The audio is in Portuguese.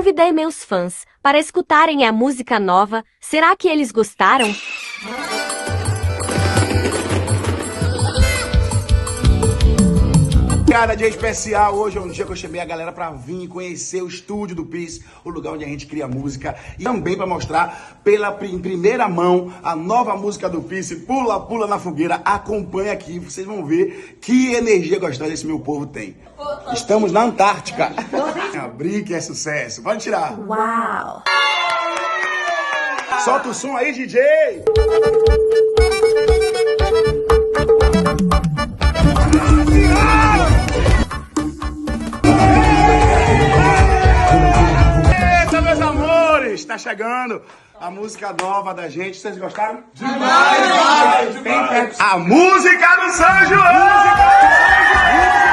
Convidei meus fãs para escutarem a música nova. Será que eles gostaram? Cara, dia especial, hoje é um dia que eu chamei a galera pra vir conhecer o estúdio do Peace, o lugar onde a gente cria música, e também pra mostrar em primeira mão a nova música do Peace, Pula Pula na Fogueira. Acompanha aqui, vocês vão ver que energia gostosa esse meu povo tem. Estamos na Antártica. Abrir que é sucesso, pode tirar. Uau! Solta o som aí, DJ! Está chegando a música nova da gente. Vocês gostaram? Demais! A música do São João!